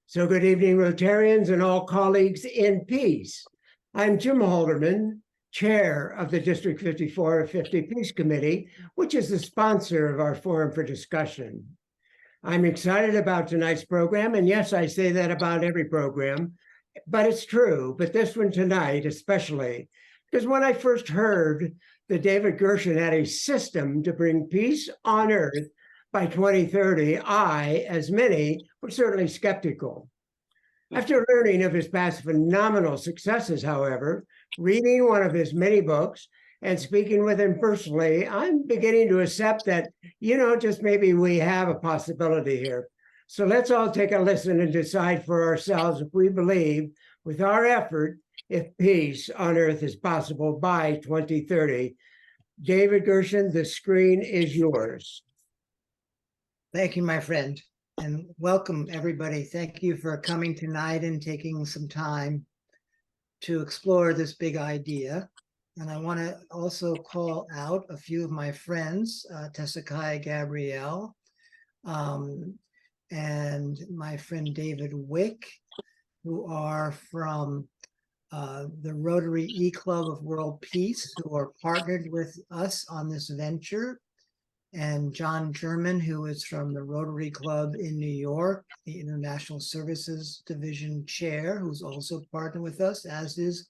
So good evening, Rotarians and all colleagues in peace. I'm Jim Halderman, chair of the District 54-50 Peace Committee, which is the sponsor of our forum for discussion. I'm excited about tonight's program, and yes, I say that about every program, but it's true, but this one tonight especially, because when I first heard that David Gershon had a system to bring peace on earth by 2030, I, as many, were certainly skeptical. After learning of his past phenomenal successes, however, reading one of his many books and speaking with him personally, I'm beginning to accept that, just maybe we have a possibility here. So let's all take a listen and decide for ourselves if we believe, with our effort, if peace on earth is possible by 2030. David Gershon, the screen is yours. Thank you, my friend, and welcome everybody. Thank you for coming tonight and taking some time to explore this big idea. And I want to also call out a few of my friends, Tessica Gabrielle, and my friend David Wick, who are from the Rotary E-Club of World Peace, who are partnered with us on this venture. And John German, who is from the Rotary Club in New York, the International Services Division Chair, who's also partnered with us, as is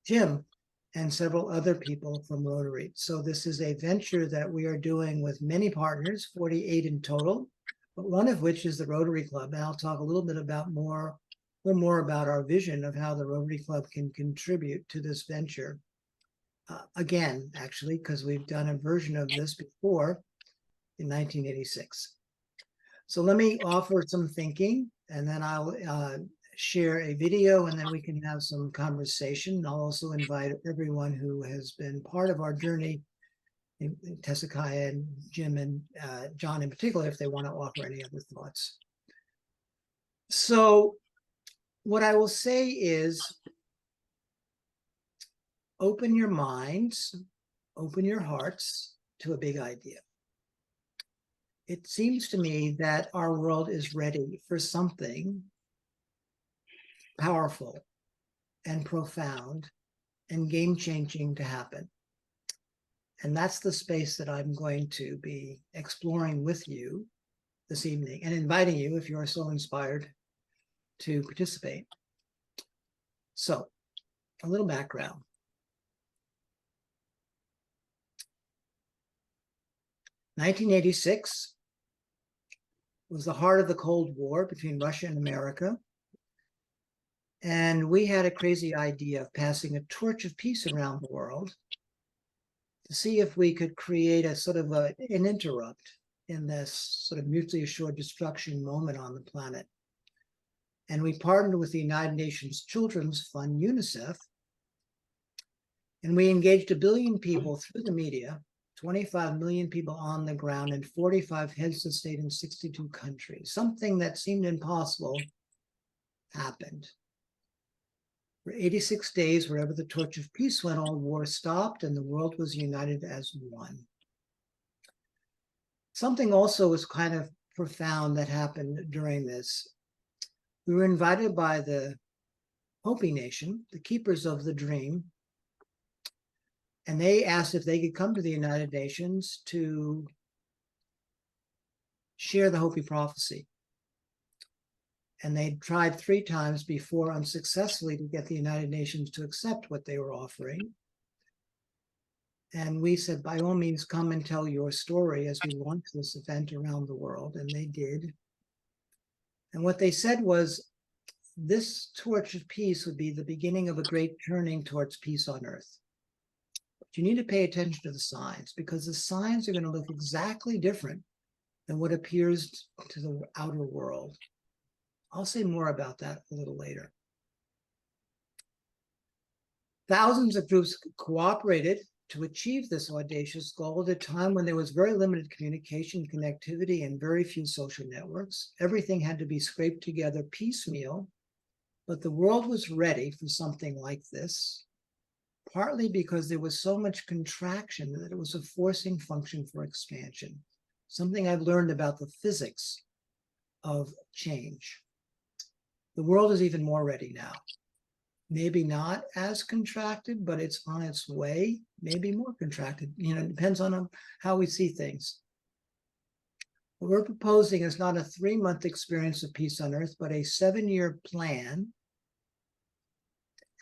Jim and several other people from Rotary. So this is a venture that we are doing with many partners, 48 in total, but one of which is the Rotary Club. And I'll talk a little bit more about our vision of how the Rotary Club can contribute to this venture. Again, actually, because we've done a version of this before, in 1986. So let me offer some thinking, and then I'll share a video, and then we can have some conversation. I'll also invite everyone who has been part of our journey, Tessica and Jim and John in particular, if they want to offer any other thoughts. So what I will say is, open your minds, open your hearts to a big idea. It seems to me that our world is ready for something powerful and profound and game-changing to happen. And that's the space that I'm going to be exploring with you this evening and inviting you, if you are so inspired, to participate. So, a little background. In 1986 was the heart of the Cold War between Russia and America. And we had a crazy idea of passing a torch of peace around the world to see if we could create a sort of an interrupt in this sort of mutually assured destruction moment on the planet. And we partnered with the United Nations Children's Fund, UNICEF, and we engaged 1 billion people through the media, 25 million people on the ground, and 45 heads of state in 62 countries. Something that seemed impossible happened. For 86 days, wherever the torch of peace went, all war stopped and the world was united as one. Something also was kind of profound that happened during this. We were invited by the Hopi Nation, the keepers of the dream, and they asked if they could come to the United Nations to share the Hopi prophecy. And they tried 3 times before unsuccessfully to get the United Nations to accept what they were offering. And we said, by all means, come and tell your story as we launched this event around the world. And they did. And what they said was, this torch of peace would be the beginning of a great turning towards peace on earth. You need to pay attention to the signs, because the signs are going to look exactly different than what appears to the outer world. I'll say more about that a little later. Thousands of groups cooperated to achieve this audacious goal at a time when there was very limited communication, connectivity, and very few social networks. Everything had to be scraped together piecemeal, but the world was ready for something like this, partly because there was so much contraction that it was a forcing function for expansion, something I've learned about the physics of change. The world is even more ready now. Maybe not as contracted, but it's on its way, maybe more contracted. It depends on how we see things. What we're proposing is not a 3-month experience of peace on earth, but a 7-year plan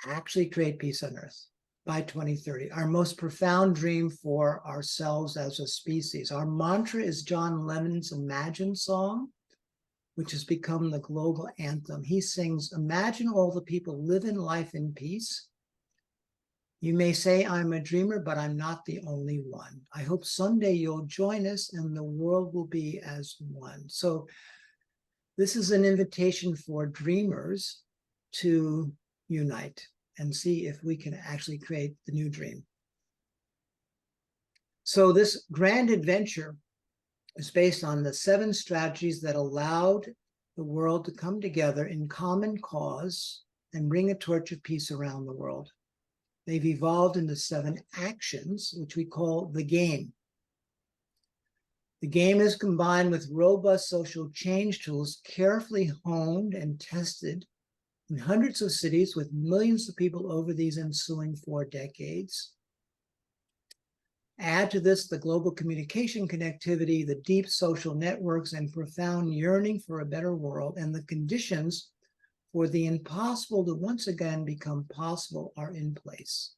to actually create peace on earth by 2030. Our most profound dream for ourselves as a species. Our mantra is John Lennon's Imagine song, which has become the global anthem. He sings, "Imagine all the people living life in peace. You may say I'm a dreamer, but I'm not the only one. I hope someday you'll join us and the world will be as one." So this is an invitation for dreamers to unite and see if we can actually create the new dream. So this grand adventure is based on the 7 strategies that allowed the world to come together in common cause and bring a torch of peace around the world. They've evolved into 7 actions, which we call the game. The game is combined with robust social change tools, carefully honed and tested in hundreds of cities with millions of people over these ensuing 4 decades. Add to this the global communication connectivity, the deep social networks, and profound yearning for a better world, and the conditions for the impossible to once again become possible are in place.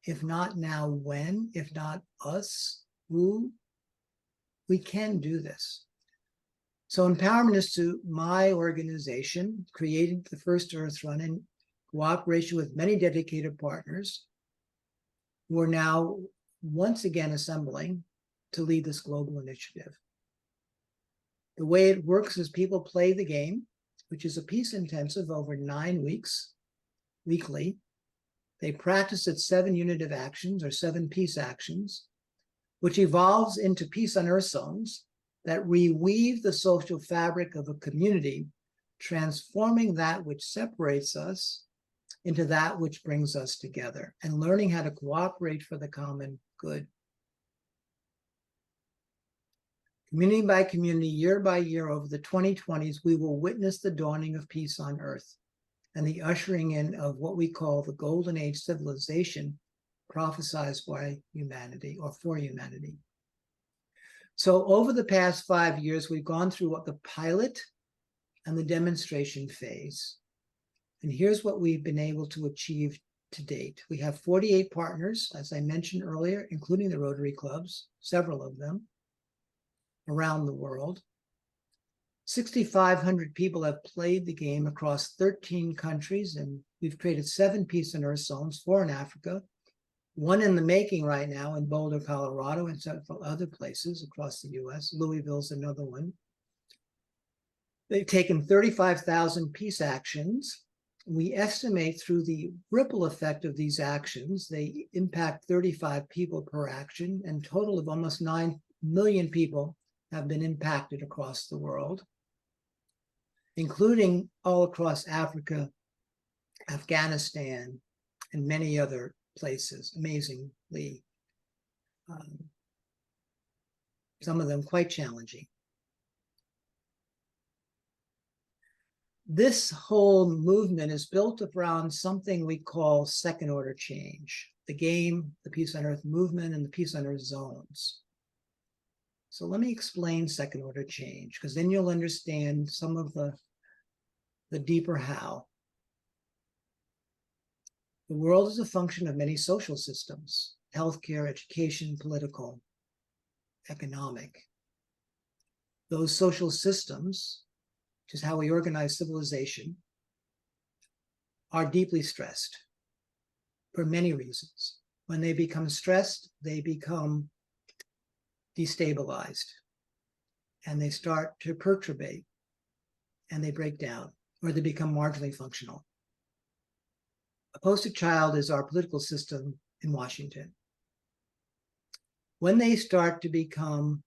If not now, when? If not us, who? We can do this. So Empowerment Institute, my organization, created the first Earth Run in cooperation with many dedicated partners. We're now once again assembling to lead this global initiative. The way it works is people play the game, which is a peace intensive over 9 weeks, weekly. They practice at 7 unitive actions or 7 peace actions, which evolves into peace on earth zones that reweave the social fabric of a community, transforming that which separates us into that which brings us together, and learning how to cooperate for the common good. Community by community, year by year, over the 2020s, we will witness the dawning of peace on earth and the ushering in of what we call the golden age civilization prophesied by humanity or for humanity. So over the past 5 years, we've gone through what the pilot and the demonstration phase. And here's what we've been able to achieve to date. We have 48 partners, as I mentioned earlier, including the Rotary clubs, several of them, around the world. 6,500 people have played the game across 13 countries, and we've created 7 peace and earth zones, 4 in Africa, 1 in the making right now in Boulder, Colorado, and several other places across the US. Louisville's another one. They've taken 35,000 peace actions. We estimate through the ripple effect of these actions, they impact 35 people per action, and a total of almost 9 million people have been impacted across the world, including all across Africa, Afghanistan, and many other places, amazingly. Some of them quite challenging. This whole movement is built around something we call second order change, the game, the Peace on Earth movement, and the Peace on Earth zones. So let me explain second order change, because then you'll understand some of the deeper how. The world is a function of many social systems: healthcare, education, political, economic. Those social systems, which is how we organize civilization, are deeply stressed for many reasons. When they become stressed, they become destabilized, and they start to perturbate, and they break down, or they become marginally functional. A poster child is our political system in Washington. When they start to become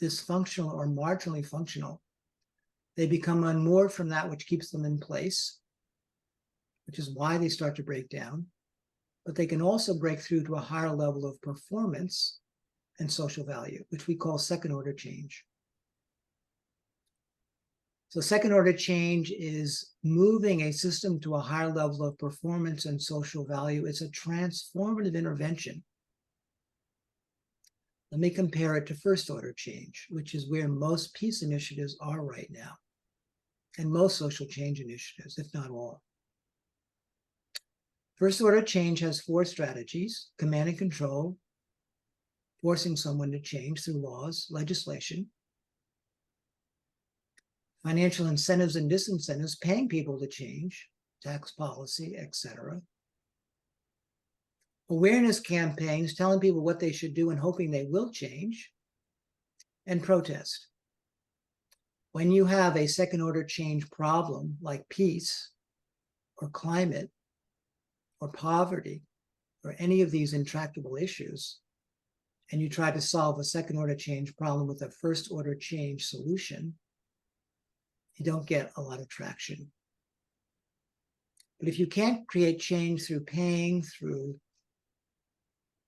dysfunctional or marginally functional, they become unmoored from that which keeps them in place, which is why they start to break down. But they can also break through to a higher level of performance and social value, which we call second order change. So second order change is moving a system to a higher level of performance and social value. It's a transformative intervention. Let me compare it to first order change, which is where most peace initiatives are right now, and most social change initiatives, if not all. First order change has 4 strategies: command and control, forcing someone to change through laws, legislation, financial incentives and disincentives, paying people to change, tax policy, etc. Awareness campaigns, telling people what they should do and hoping they will change, and protest. When you have a second order change problem like peace or climate or poverty or any of these intractable issues, and you try to solve a second order change problem with a first order change solution, you don't get a lot of traction. But if you can't create change through paying, through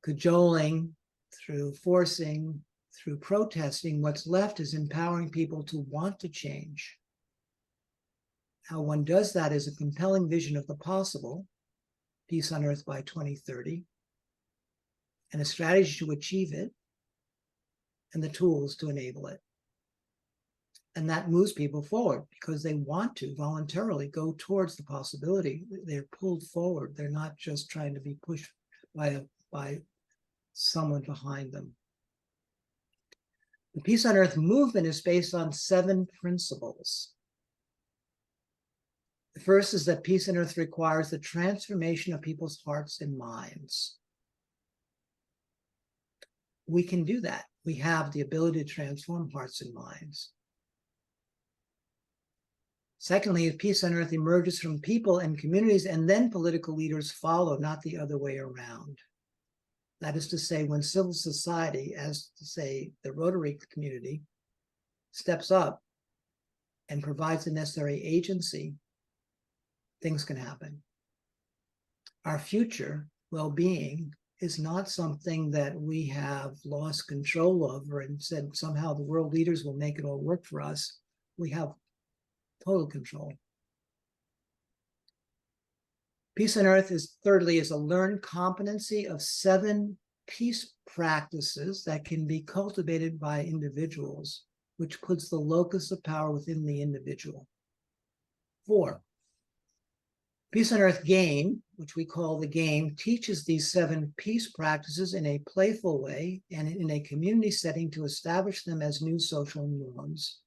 cajoling, through forcing, through protesting, what's left is empowering people to want to change. How one does that is a compelling vision of the possible, peace on earth by 2030, and a strategy to achieve it, and the tools to enable it. And that moves people forward because they want to voluntarily go towards the possibility. They're pulled forward. They're not just trying to be pushed by someone behind them. The Peace on Earth movement is based on 7 principles. The first is that peace on earth requires the transformation of people's hearts and minds. We can do that. We have the ability to transform hearts and minds. Secondly, peace on earth emerges from people and communities, and then political leaders follow, not the other way around. That is to say, when civil society, as to say the Rotary community, steps up and provides the necessary agency, things can happen. Our future well-being is not something that we have lost control over and said somehow the world leaders will make it all work for us. We have total control. Peace on earth is, thirdly, is a learned competency of 7 peace practices that can be cultivated by individuals, which puts the locus of power within the individual. 4, Peace on Earth game, which we call the game, teaches these 7 peace practices in a playful way and in a community setting to establish them as new social norms.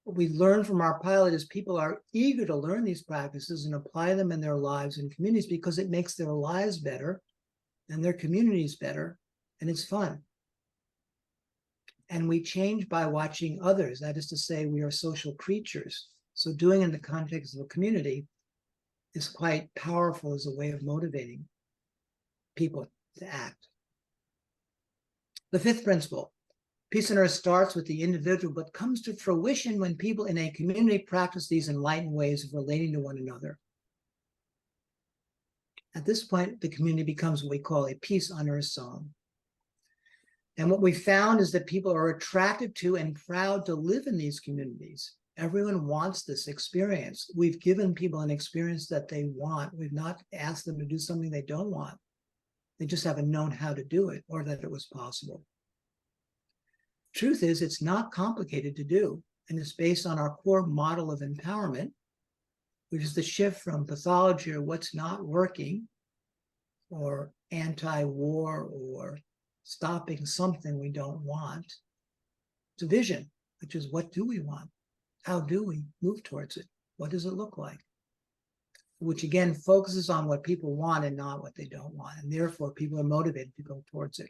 What we learn from our pilot is people are eager to learn these practices and apply them in their lives and communities because it makes their lives better and their communities better, and it's fun. And we change by watching others. That is to say, we are social creatures. So doing in the context of a community is quite powerful as a way of motivating people to act. The 5th principle, peace on earth starts with the individual, but comes to fruition when people in a community practice these enlightened ways of relating to one another. At this point, the community becomes what we call a peace on earth zone. And what we found is that people are attracted to and proud to live in these communities. Everyone wants this experience. We've given people an experience that they want. We've not asked them to do something they don't want. They just haven't known how to do it or that it was possible. Truth is, it's not complicated to do, and it's based on our core model of empowerment, which is the shift from pathology or what's not working, or anti-war, or stopping something we don't want, to vision, which is what do we want? How do we move towards it? What does it look like? Which again focuses on what people want and not what they don't want, and therefore people are motivated to go towards it.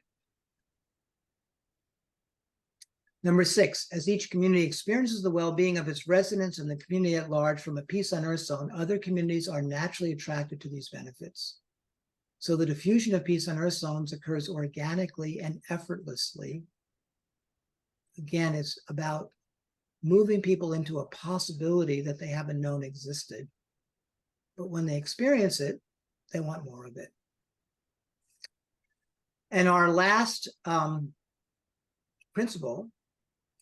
Number 6, as each community experiences the well-being of its residents and the community at large from a peace on earth zone, other communities are naturally attracted to these benefits. So the diffusion of peace on earth zones occurs organically and effortlessly. Again, it's about moving people into a possibility that they haven't known existed. But when they experience it, they want more of it. And our last principle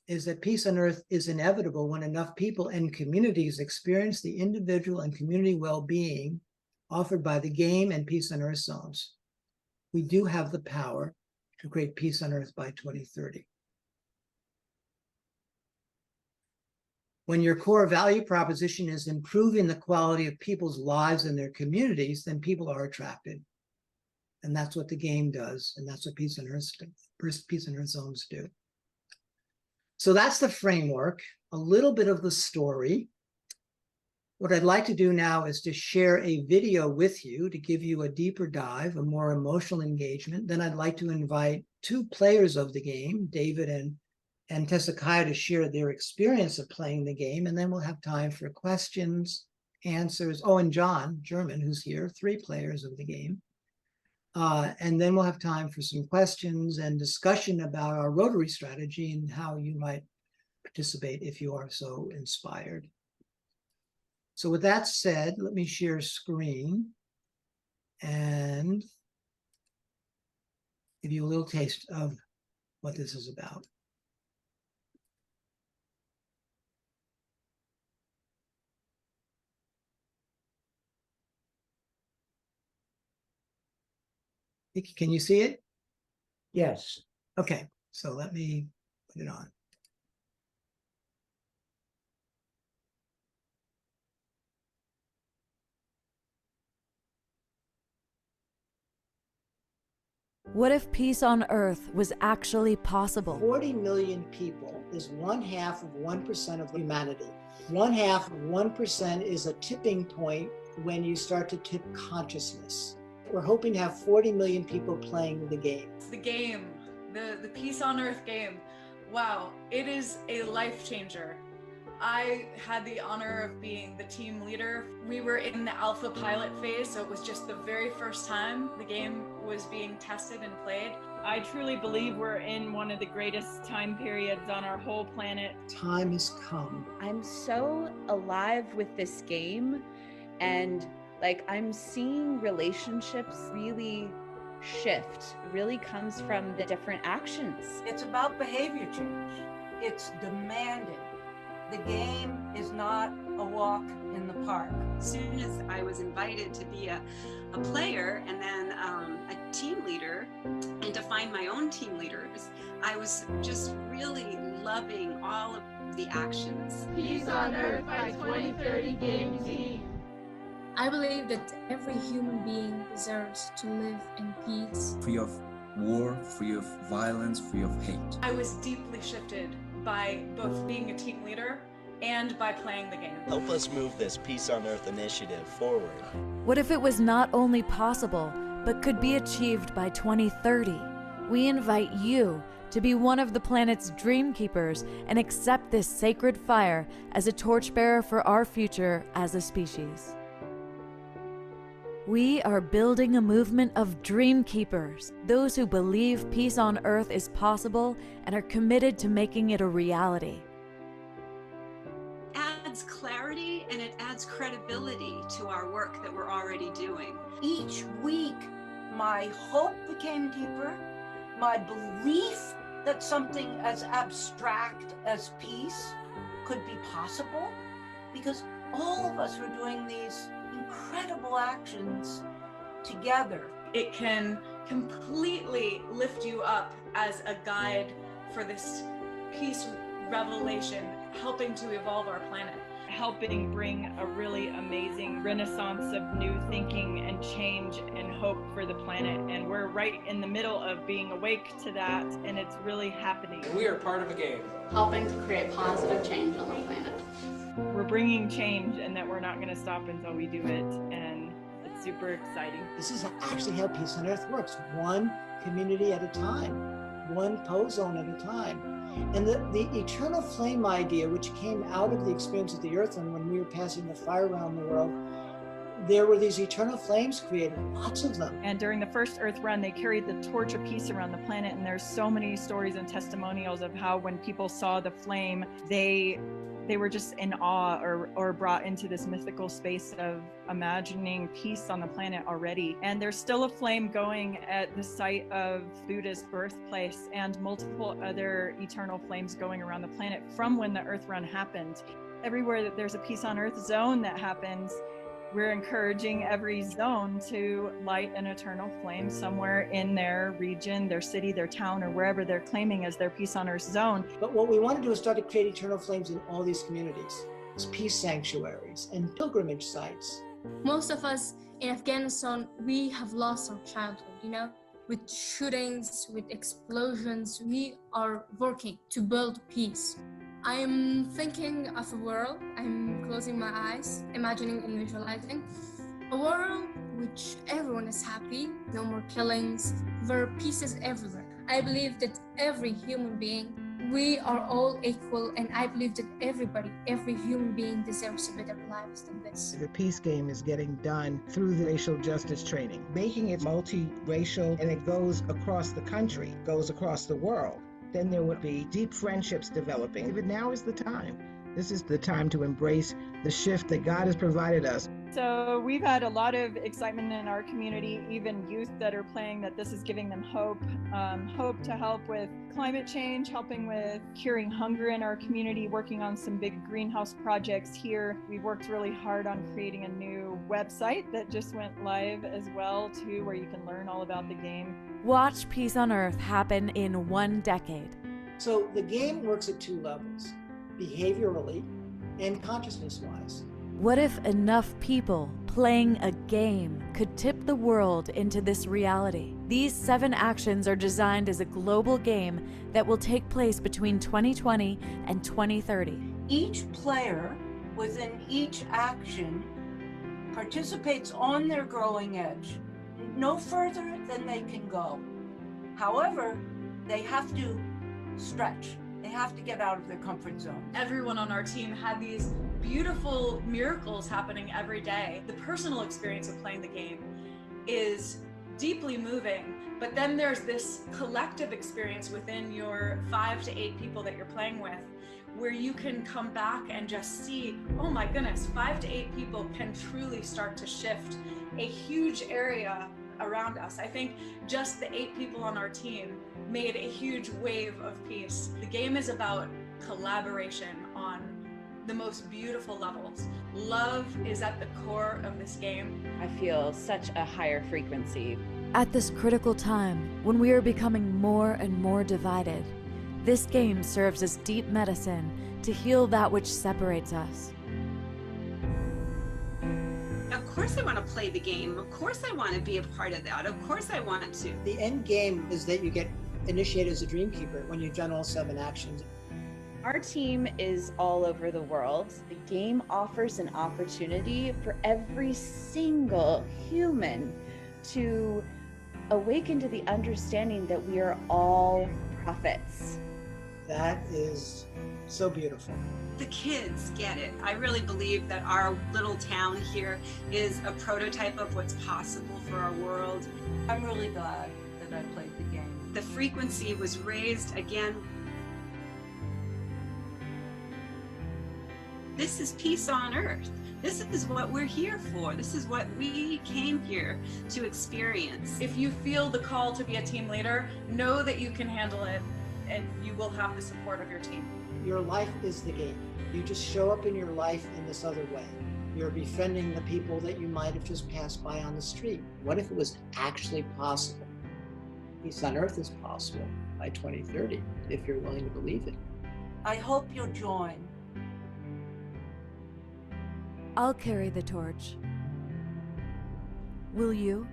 is that peace on earth is inevitable when enough people and communities experience the individual and community well-being offered by the game and peace on earth zones. We do have the power to create peace on earth by 2030. When your core value proposition is improving the quality of people's lives and their communities, then people are attracted. And that's what the game does. And that's what peace on earth zones do. So that's the framework, a little bit of the story. What I'd like to do now is to share a video with you to give you a deeper dive, a more emotional engagement. Then I'd like to invite two players of the game, David and Tessakaya, to share their experience of playing the game. And then we'll have time for questions, answers. Oh, and John German, who's here, 3 players of the game. And then we'll have time for some questions and discussion about our Rotary strategy and how you might participate if you are so inspired. So with that said, let me share screen and give you a little taste of what this is about. Can you see it? Yes. Okay, so let me put it on. What if peace on Earth was actually possible? 40 million people is 1/2 of 1% of humanity. 1/2 of 1% is a tipping point when you start to tip consciousness. We're hoping to have 40 million people playing the game. The game, the Peace on Earth game. Wow, it is a life changer. I had the honor of being the team leader. We were in the alpha pilot phase, so it was just the very first time the game was being tested and played. I truly believe we're in one of the greatest time periods on our whole planet. Time has come. I'm so alive with this game, and I'm seeing relationships really shift. It really comes from the different actions. It's about behavior change. It's demanding. The game is not a walk in the park. As soon as I was invited to be a player and then a team leader and to find my own team leaders, I was just really loving all of the actions. Peace on Earth by 2030 Game Team. I believe that every human being deserves to live in peace. Free of war, free of violence, free of hate. I was deeply shifted by both being a team leader and by playing the game. Help us move this Peace on Earth initiative forward. What if it was not only possible, but could be achieved by 2030? We invite you to be one of the planet's dream keepers and accept this sacred fire as a torchbearer for our future as a species. We are building a movement of dream keepers, those who believe peace on Earth is possible and are committed to making it a reality. It adds clarity and it adds credibility to our work that we're already doing. Each week, my hope became deeper. My belief that something as abstract as peace could be possible, because all of us were doing these incredible actions together. It can completely lift you up as a guide for this peace revelation, helping to evolve our planet. Helping bring a really amazing renaissance of new thinking and change and hope for the planet. And we're right in the middle of being awake to that, and it's really happening. We are part of a game. Helping to create positive change on the planet. We're bringing change, and that we're not going to stop until we do it, and it's super exciting. This is actually how Peace on Earth works. One community at a time, one pose zone at a time. And the eternal flame idea, which came out of the experience of the Earth and when we were passing the fire around the world, there were these eternal flames created, lots of them. And during the first Earth run, they carried the torch of peace around the planet. And there's so many stories and testimonials of how when people saw the flame, they were just in awe or brought into this mythical space of imagining peace on the planet already. And there's still a flame going at the site of Buddha's birthplace and multiple other eternal flames going around the planet from when the Earth run happened. Everywhere that there's a Peace on Earth zone that happens, we're encouraging every zone to light an eternal flame somewhere in their region, their city, their town, or wherever they're claiming as their Peace on Earth zone. But what we want to do is start to create eternal flames in all these communities, as peace sanctuaries and pilgrimage sites. Most of us in Afghanistan, we have lost our childhood, with shootings, with explosions. We are working to build peace. I'm thinking of a world, I'm closing my eyes, imagining and visualizing a world which everyone is happy, no more killings, where peace is everywhere. I believe that every human being, we are all equal, and I believe that every human being deserves a better life than this. The peace game is getting done through the racial justice training, making it multiracial, and it goes across the country, goes across the world. Then there would be deep friendships developing. But now is the time. This is the time to embrace the shift that God has provided us. So we've had a lot of excitement in our community, even youth that are playing, that this is giving them hope to help with climate change, helping with curing hunger in our community, working on some big greenhouse projects here. We worked really hard on creating a new website that just went live as well, too, where you can learn all about the game. Watch Peace on Earth happen in 1 decade. So the game works at 2 levels, behaviorally and consciousness-wise. What if enough people playing a game could tip the world into this reality? These 7 actions are designed as a global game that will take place between 2020 and 2030. Each player within each action participates on their growing edge, no further than they can go. However, they have to stretch. They have to get out of their comfort zone. Everyone on our team had these beautiful miracles happening every day. The personal experience of playing the game is deeply moving, but then there's this collective experience within your 5 to 8 people that you're playing with, where you can come back and just see, oh my goodness, 5 to 8 people can truly start to shift a huge area around us. I think just the 8 people on our team made a huge wave of peace. The game is about collaboration on the most beautiful levels. Love is at the core of this game. I feel such a higher frequency. At this critical time, when we are becoming more and more divided, this game serves as deep medicine to heal that which separates us. Of course I want to play the game. Of course I want to be a part of that. Of course I want to. The end game is that you get initiated as a Dreamkeeper when you've done all 7 actions. Our team is all over the world. The game offers an opportunity for every single human to awaken to the understanding that we are all prophets. That is so beautiful. The kids get it. I really believe that our little town here is a prototype of what's possible for our world. I'm really glad that I played the game. The frequency was raised again. This is peace on earth. This is what we're here for. This is what we came here to experience. If you feel the call to be a team leader, know that you can handle it and you will have the support of your team. Your life is the game. You just show up in your life in this other way. You're befriending the people that you might have just passed by on the street. What if it was actually possible? Peace on earth is possible by 2030, if you're willing to believe it. I hope you'll join. I'll carry the torch. Will you?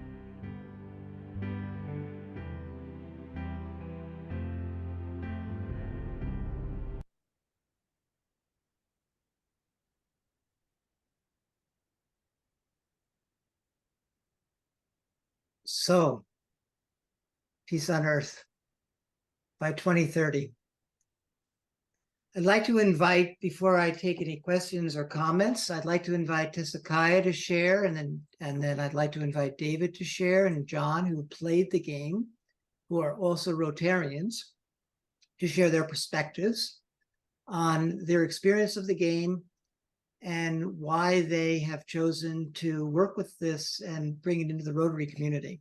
So, peace on earth by 2030. I'd like to invite, before I take any questions or comments, I'd like to invite Tisakaya to share, and then I'd like to invite David to share, and John, who played the game, who are also Rotarians, to share their perspectives on their experience of the game and why they have chosen to work with this and bring it into the Rotary community.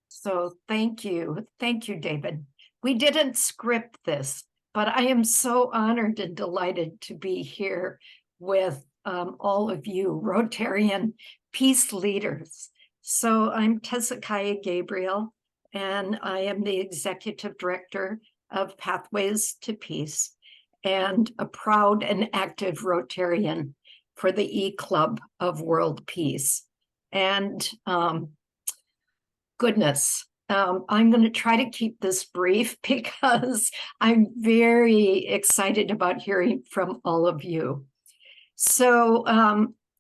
So thank you. Thank you, David. We didn't script this, but I am so honored and delighted to be here with all of you Rotarian peace leaders. So I'm Tisakaya Gabriel, and I am the Executive Director of Pathways to Peace and a proud and active Rotarian for the E-Club of World Peace. And goodness, I'm going to try to keep this brief because I'm very excited about hearing from all of you. So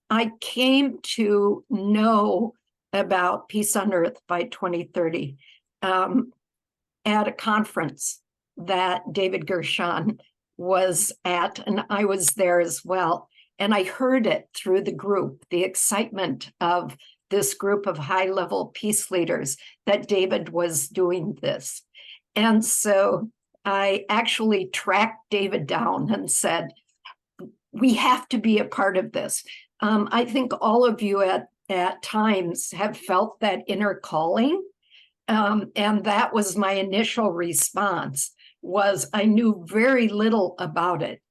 I came to know about Peace on Earth by 2030 at a conference that David Gershon was at, and I was there as well. And I heard it through the group, the excitement of this group of high-level peace leaders that David was doing this. And so I actually tracked David down and said, we have to be a part of this. I think all of you at times have felt that inner calling. And that was my initial response, was I knew very little about it,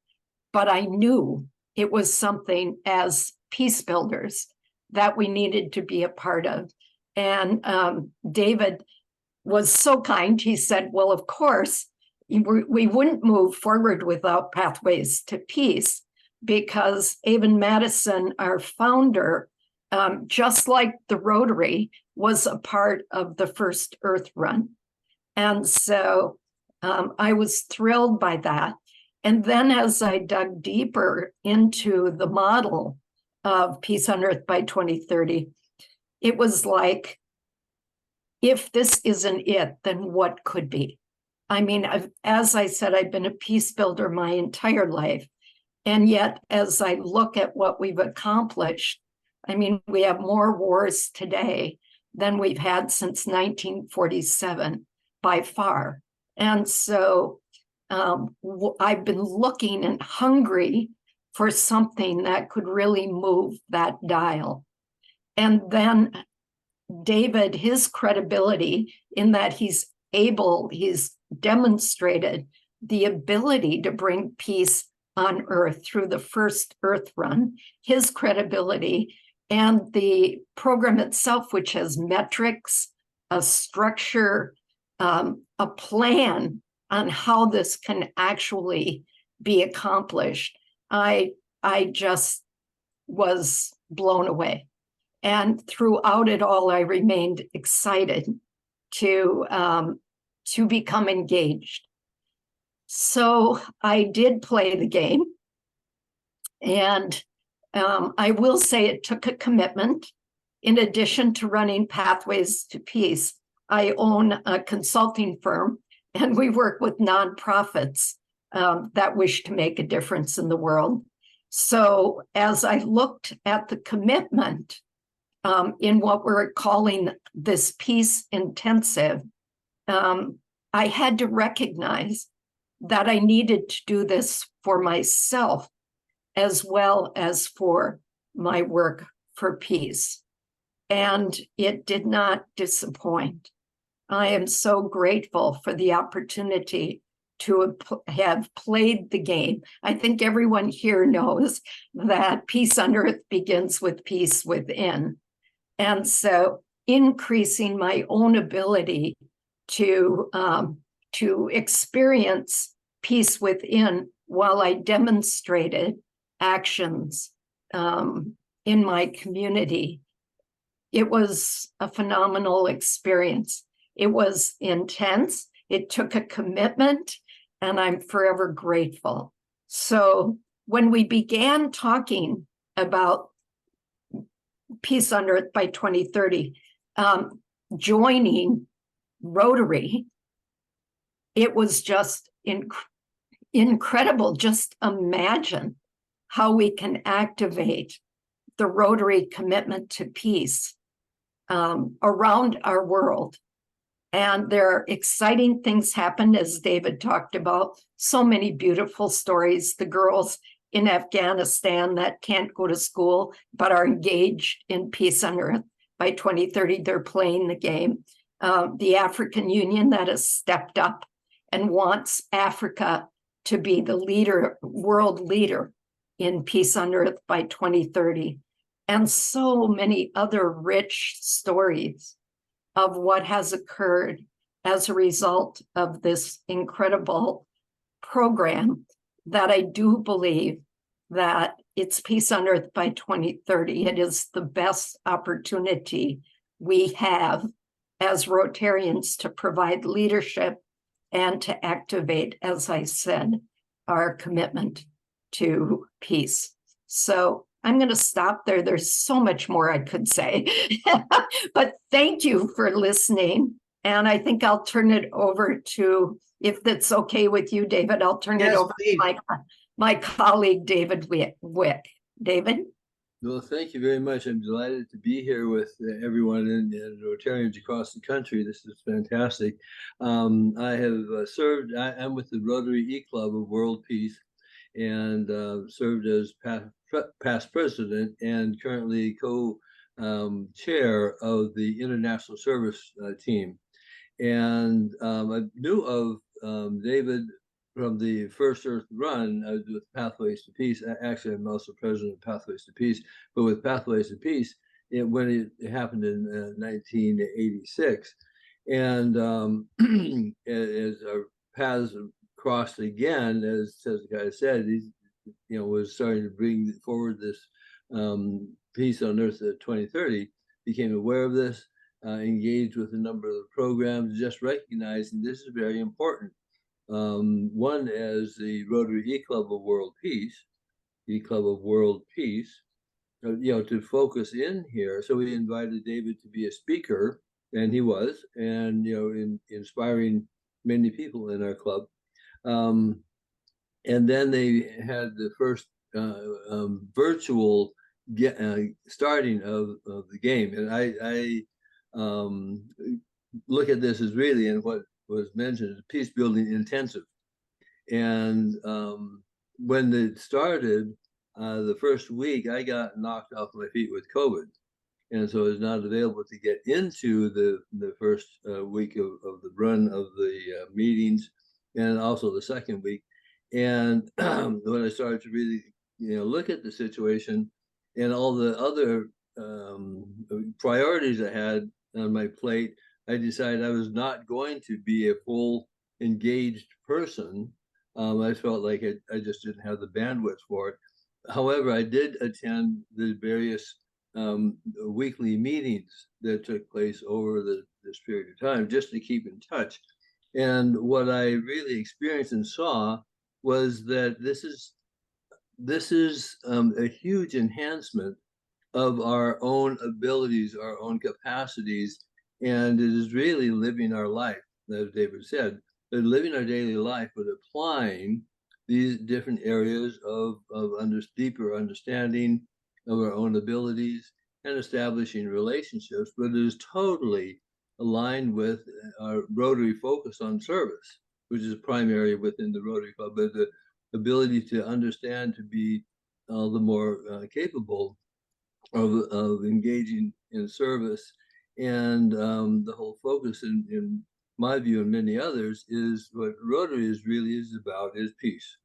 but I knew it was something as peace builders that we needed to be a part of. And David was so kind. He said, well, of course, we wouldn't move forward without Pathways to Peace, because Avon Madison, our founder, just like the Rotary, was a part of the first Earth Run. And so I was thrilled by that. And then as I dug deeper into the model of Peace on Earth by 2030, it was like, if this isn't it, then what could be? I mean, as I said, I've been a peace builder my entire life. And yet, as I look at what we've accomplished, I mean, we have more wars today than we've had since 1947 by far. And so I've been looking and hungry for something that could really move that dial. And then David, his credibility in that he's demonstrated the ability to bring peace on Earth through the first Earth Run, his credibility, and the program itself, which has metrics, a structure, a plan on how this can actually be accomplished. I just was blown away. And throughout it all, I remained excited to become engaged. So I did play the game. And I will say it took a commitment. In addition to running Pathways to Peace, I own a consulting firm, and we work with nonprofits that wish to make a difference in the world. So as I looked at the commitment in what we're calling this peace intensive, I had to recognize that I needed to do this for myself as well as for my work for peace. And it did not disappoint. I am so grateful for the opportunity to have played the game. I think everyone here knows that Peace on Earth begins with peace within. And so increasing my own ability to experience peace within while I demonstrated actions in my community, it was a phenomenal experience. It was intense. It took a commitment, and I'm forever grateful. So when we began talking about Peace on Earth by 2030, joining Rotary, it was just incredible. Just imagine how we can activate the Rotary commitment to peace around our world. And there are exciting things happened, as David talked about. So many beautiful stories. The girls in Afghanistan that can't go to school but are engaged in Peace on Earth. By 2030, they're playing the game. The African Union that has stepped up and wants Africa to be the world leader in Peace on Earth by 2030. And so many other rich stories of what has occurred as a result of this incredible program, that I do believe that it's Peace on Earth by 2030. It is the best opportunity we have as Rotarians to provide leadership and to activate, as I said, our commitment to peace. So I'm going to stop there. There's so much more I could say, but thank you for listening. And I think I'll turn it over to, if that's okay with you, David, I'll turn it over to my colleague, David Wick. David? Well, thank you very much. I'm delighted to be here with everyone and Rotarians across the country. This is fantastic. I have served, I'm with the Rotary E-Club of World Peace, and served as past president and currently co-chair of the international service team. And I knew of David from the First Earth Run. I was with Pathways to Peace. Actually, I'm also president of Pathways to Peace, but with Pathways to Peace, when it happened in 1986. And as our paths crossed again, as the guy said, he was starting to bring forward this Peace on Earth at 2030, became aware of this, engaged with a number of the programs, just recognizing this is very important. One, as the Rotary E-Club of World Peace, to focus in here. So we invited David to be a speaker, and he was, and inspiring many people in our club. And then they had the first virtual starting of the game, and I look at this as really, and what was mentioned, as peace building intensive. And when it started, the first week, I got knocked off my feet with COVID, and so I was not available to get into the first week of the run of the meetings, and also the second week. And when I started to really, look at the situation and all the other priorities I had on my plate, I decided I was not going to be a full engaged person. I felt like I just didn't have the bandwidth for it. However, I did attend the various weekly meetings that took place over this period of time, just to keep in touch. And what I really experienced and saw was that this is a huge enhancement of our own abilities, our own capacities, and it is really living our life, as David said, but living our daily life, but applying these different areas of deeper understanding of our own abilities and establishing relationships, but it is totally aligned with our Rotary focus on service, which is primary within the Rotary Club, but the ability to understand, to be all the more capable of engaging in service. And the whole focus, in my view and many others, is what Rotary is about is peace.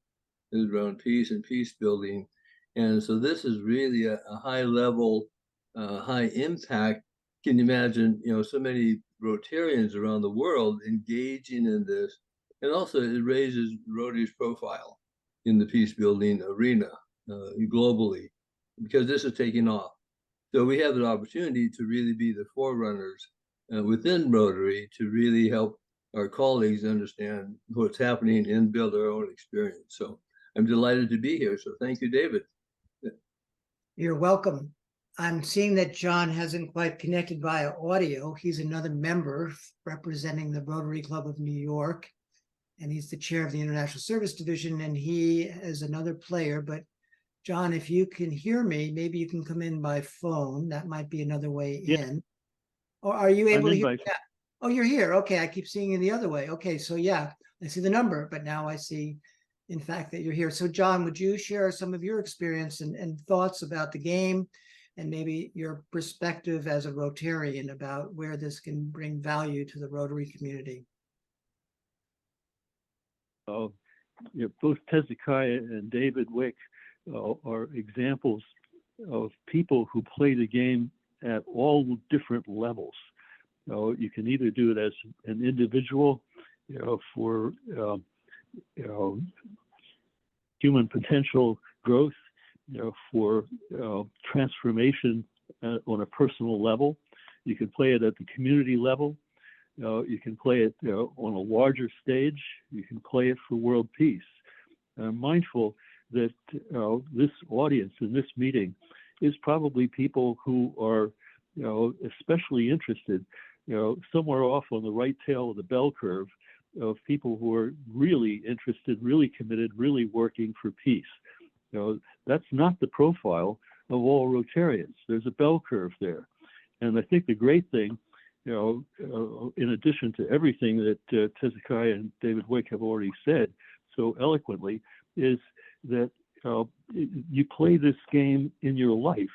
It's around peace and peace building. And so this is really a high level, high impact. Can you imagine, so many Rotarians around the world engaging in this? And also it raises Rotary's profile in the peace building arena globally, because this is taking off. So we have an opportunity to really be the forerunners within Rotary to really help our colleagues understand what's happening and build our own experience. So I'm delighted to be here. So thank you, David. You're welcome. I'm seeing that John hasn't quite connected via audio. He's another member representing the Rotary Club of New York. and he's the chair of the International Service Division, and he is another player. But John, if you can hear me, maybe you can come in by phone. That might be another way in. Or are you able to hear me now? Oh, you're here. Okay, I keep seeing you the other way. Okay, so yeah, I see the number, but now I see, in fact, that you're here. So John, would you share some of your experience and thoughts about the game and maybe your perspective as a Rotarian about where this can bring value to the Rotary community? Both Hezekiah and David Wick are examples of people who play the game at all different levels. You can either do it as an individual, for human potential growth, for transformation on a personal level. You can play it at the community level. You can play it on a larger stage. You can play it for world peace. I'm mindful that this audience in this meeting is probably people who are, especially interested, somewhere off on the right tail of the bell curve of people who are really interested, really committed, really working for peace. That's not the profile of all Rotarians. There's a bell curve there. And I think the great thing, in addition to everything that Hezekiah and David Wick have already said so eloquently, is that you play this game in your life.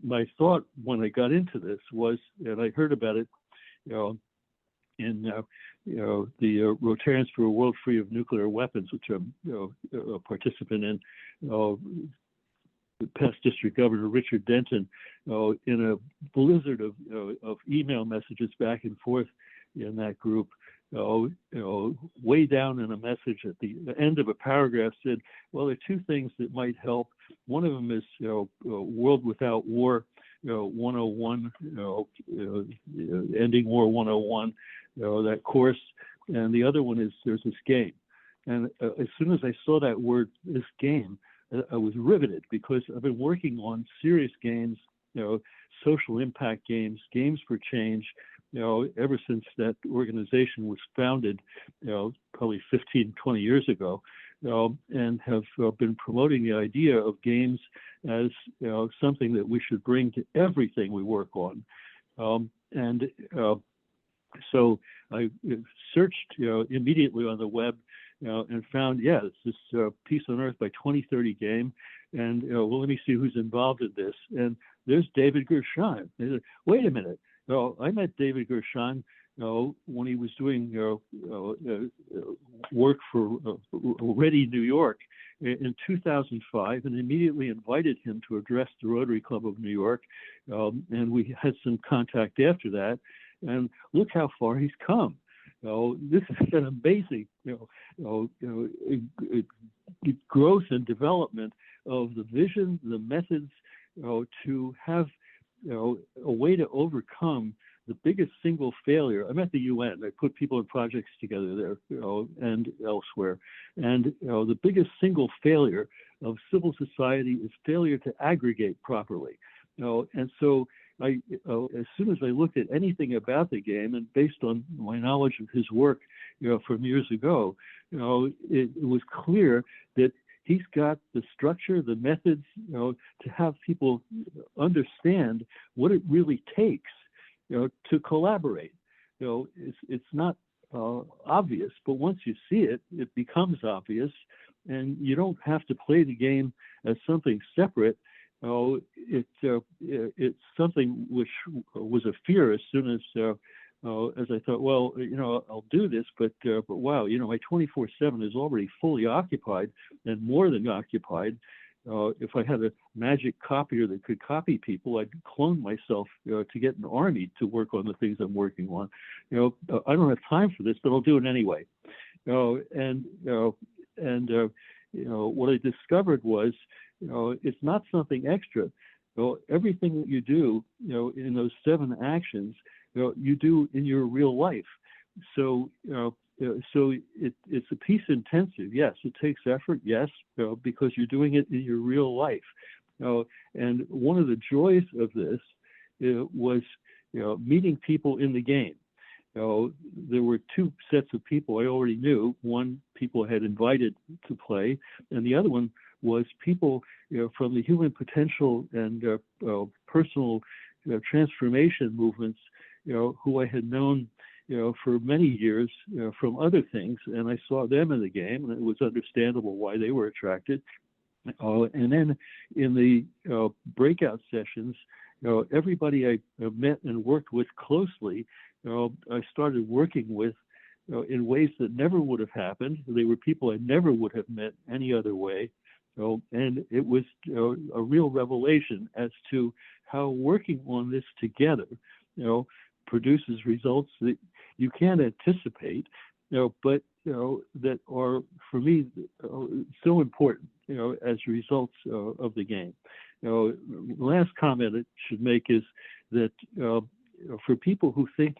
My thought when I got into this was, and I heard about it, in the Rotarians for a World Free of Nuclear Weapons, which I'm a participant in. Past District Governor Richard Denton, in a blizzard of email messages back and forth in that group, way down in a message at the end of a paragraph said, well, there are two things that might help. One of them is, World Without War 101, Ending War 101, that course. And the other one is there's this game. And as soon as I saw that word, this game, I was riveted, because I've been working on serious games, social impact games, games for change, ever since that organization was founded, probably 15, 20 years ago, and have been promoting the idea of games as something that we should bring to everything we work on. So I searched immediately on the web, and found, it's this Peace on Earth by 2030 game. And, well, let me see who's involved in this. And there's David Gershon. They said, wait a minute. I met David Gershon when he was doing work for Ready New York in 2005, and immediately invited him to address the Rotary Club of New York. And we had some contact after that. And look how far he's come. This is an amazing, growth and development of the vision, the methods, to have, a way to overcome the biggest single failure. I'm at the UN. I put people in projects together there, and elsewhere. And the biggest single failure of civil society is failure to aggregate properly. And so as soon as I looked at anything about the game, and based on my knowledge of his work, from years ago, it was clear that he's got the structure, the methods, to have people understand what it really takes, to collaborate. It's not obvious, but once you see it, it becomes obvious, and you don't have to play the game as something separate. It's something which was a fear as soon as I thought, well, I'll do this, but wow, my 24/7 is already fully occupied, and more than occupied. If I had a magic copier that could copy people, I'd clone myself to get an army to work on the things I'm working on. I don't have time for this, but I'll do it anyway. What I discovered was, it's not something extra. Everything that you do, in those 7 actions, you do in your real life. So, it's a piece intensive. Yes, it takes effort. Yes, because you're doing it in your real life. And one of the joys of this was, meeting people in the game. there were two sets of people I already knew. One, people I had invited to play, and the other one was people from the human potential and personal transformation movements, who I had known for many years from other things, and I saw them in the game, and it was understandable why they were attracted. And then in the breakout sessions, everybody I met and worked with closely, I started working with in ways that never would have happened. They were people I never would have met any other way. And it was a real revelation as to how working on this together, produces results that you can't anticipate, but that are, for me, so important, as results of the game. Last comment I should make is that for people who think,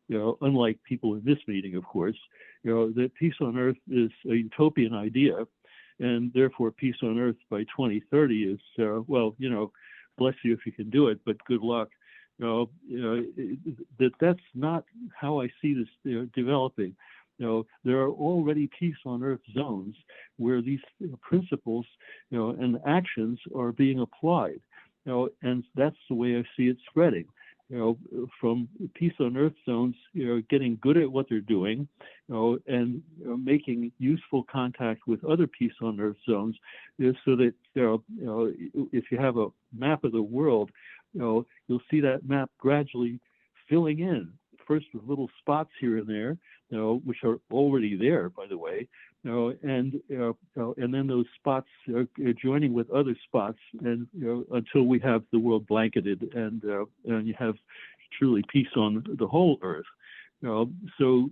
unlike people in this meeting, of course, that peace on earth is a utopian idea, and therefore peace on earth by 2030 is, well, bless you if you can do it, but good luck. That's not how I see this developing. There are already peace on earth zones where these principles, and actions are being applied, and that's the way I see it spreading. From peace on earth zones, getting good at what they're doing, and making useful contact with other peace on earth zones, so that if you have a map of the world, you'll see that map gradually filling in, first with little spots here and there, which are already there, by the way, and then those spots are joining with other spots, and until we have the world blanketed, and you have truly peace on the whole earth. So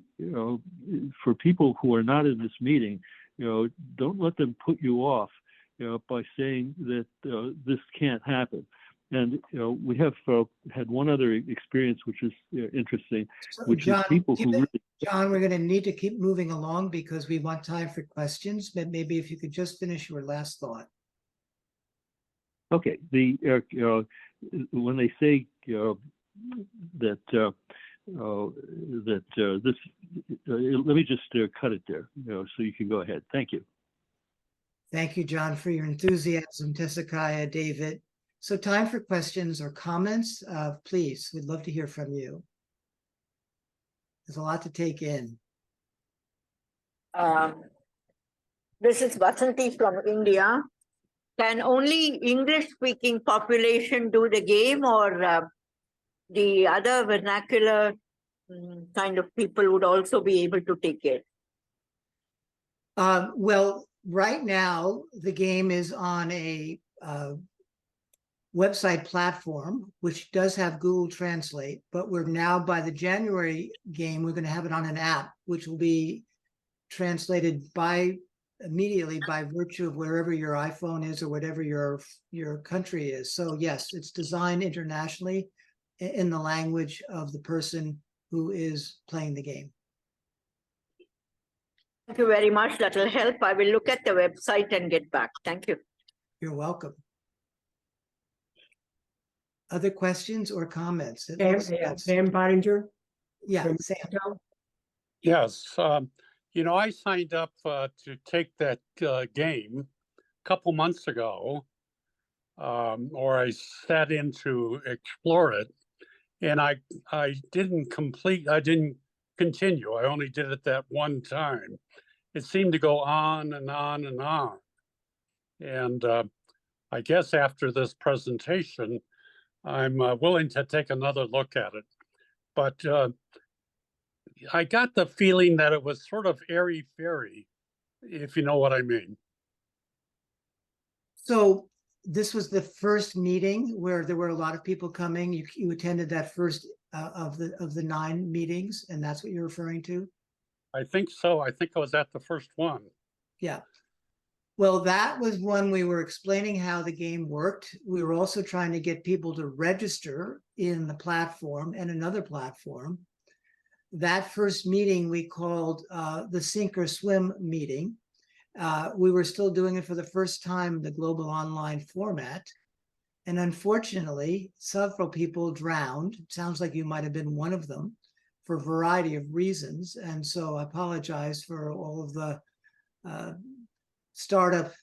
for people who are not in this meeting, don't let them put you off by saying that this can't happen. And we have had one other experience, which is interesting, which John, is people who really. John, we're going to need to keep moving along because we want time for questions. But maybe if you could just finish your last thought. Okay. When they say that this, let me just cut it there, so you can go ahead. Thank you. Thank you, John, for your enthusiasm, Tessakaya, David. So time for questions or comments. Please, we'd love to hear from you. There's a lot to take in. This is Vasanti from India. Can only English-speaking population do the game, or the other vernacular kind of people would also be able to take it? Well, right now, the game is on a website platform, which does have Google Translate, but we're now, by the January game, we're going to have it on an app, which will be translated immediately by virtue of wherever your iPhone is or whatever your country is. So yes, it's designed internationally in the language of the person who is playing the game. Thank you very much. That will help. I will look at the website and get back. Thank you. You're welcome. Other questions or comments? Sam Pottinger? Yeah, from Sam. Mexico? Yes. I signed up to take that game a couple months ago, or I sat in to explore it, and I didn't continue. I only did it that one time. It seemed to go on and on and on. And I guess after this presentation, I'm willing to take another look at it. But I got the feeling that it was sort of airy-fairy, if you know what I mean. So this was the first meeting where there were a lot of people coming. You attended that first of the 9 meetings, and that's what you're referring to? I think so. I think I was at the first one. Yeah. Well, that was when we were explaining how the game worked. We were also trying to get people to register in the platform and another platform. That first meeting we called the Sink or Swim meeting. We were still doing it for the first time in the global online format. And unfortunately, several people drowned. It sounds like you might have been one of them for a variety of reasons. And so I apologize for all of the startup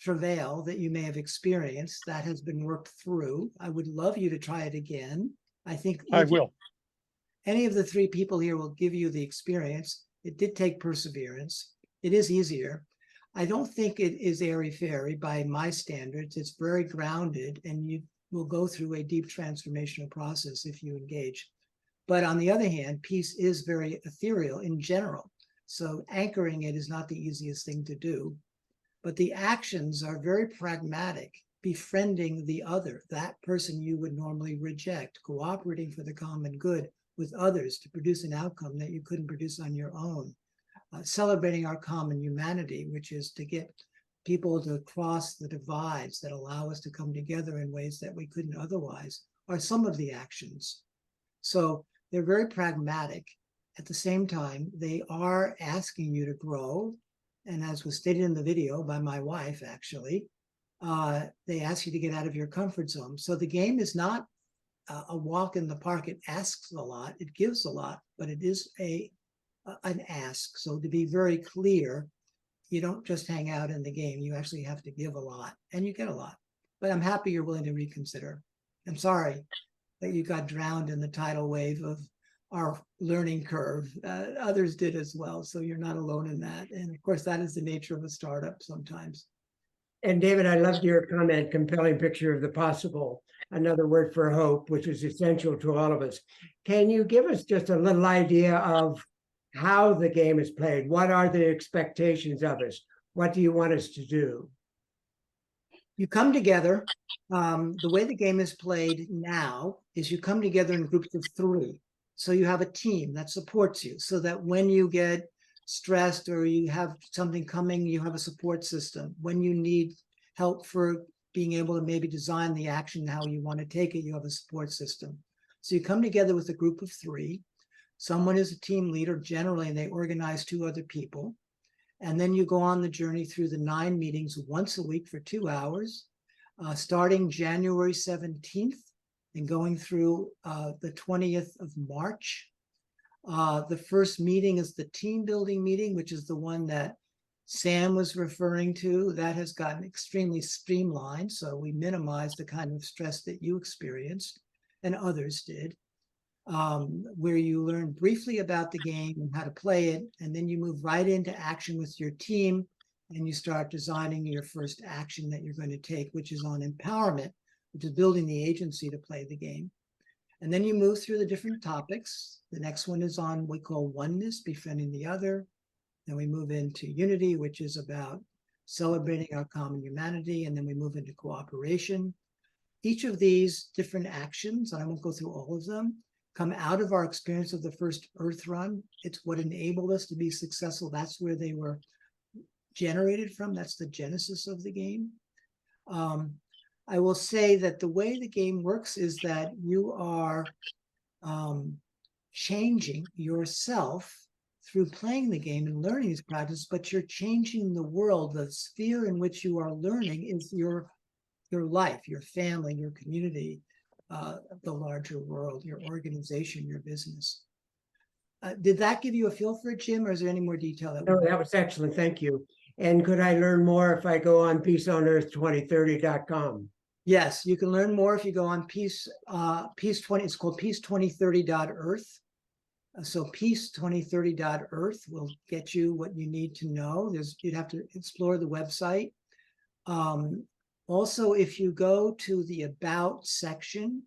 travail that you may have experienced. That has been worked through. I would love you to try it again. I think I will. any of the three people here will give you the experience. It did take perseverance. It is easier. I don't think it is airy-fairy by my standards. It's very grounded, and you will go through a deep transformational process if you engage. But on the other hand, peace is very ethereal in general. So anchoring it is not the easiest thing to do. But the actions are very pragmatic, befriending the other, that person you would normally reject, cooperating for the common good with others to produce an outcome that you couldn't produce on your own, celebrating our common humanity, which is to get people to cross the divides that allow us to come together in ways that we couldn't otherwise, are some of the actions. So they're very pragmatic. At the same time, they are asking you to grow. And as was stated in the video by my wife, actually, they ask you to get out of your comfort zone. So the game is not a walk in the park. It asks a lot, it gives a lot, but it is an ask. So to be very clear, you don't just hang out in the game. You actually have to give a lot, and you get a lot. But I'm happy you're willing to reconsider. I'm sorry that you got drowned in the tidal wave of our learning curve. Others did as well, so you're not alone in that. And of course, that is the nature of a startup sometimes. And David, I loved your comment, compelling picture of the possible, another word for hope, which is essential to all of us. Can you give us just a little idea of how the game is played? What are the expectations of us? What do you want us to do? You come together. The way the game is played now is you come together in groups of 3. So you have a team that supports you, so that when you get stressed or you have something coming, you have a support system. When you need help for being able to maybe design the action, how you want to take it, you have a support system. So you come together with a group of 3. Someone is a team leader generally, and they organize 2 other people. And then you go on the journey through the 9 meetings once a week for 2 hours, starting January 17th and going through the 20th of March. The first meeting is the team building meeting, which is the one that Sam was referring to. That has gotten extremely streamlined, so we minimized the kind of stress that you experienced and others did, where you learn briefly about the game and how to play it, and then you move right into action with your team, and you start designing your first action that you're going to take, which is on empowerment, which is building the agency to play the game. And then you move through the different topics. The next one is on what we call oneness, befriending the other. Then we move into unity, which is about celebrating our common humanity. And then we move into cooperation. Each of these different actions, and I won't go through all of them, come out of our experience of the first Earth run. It's what enabled us to be successful. That's where they were generated from. That's the genesis of the game. I will say that the way the game works is that you are changing yourself through playing the game and learning these practices, but you're changing the world. The sphere in which you are learning is your life, your family, your community, the larger world, your organization, your business. Did that give you a feel for it, Jim, or is there any more detail? No, that was excellent. Thank you. And could I learn more if I go on peaceonearth2030.com? Yes, you can learn more if you go on Peace 20. It's called peace2030.earth. So peace2030.earth will get you what you need to know. You'd have to explore the website. Also, if you go to the About section,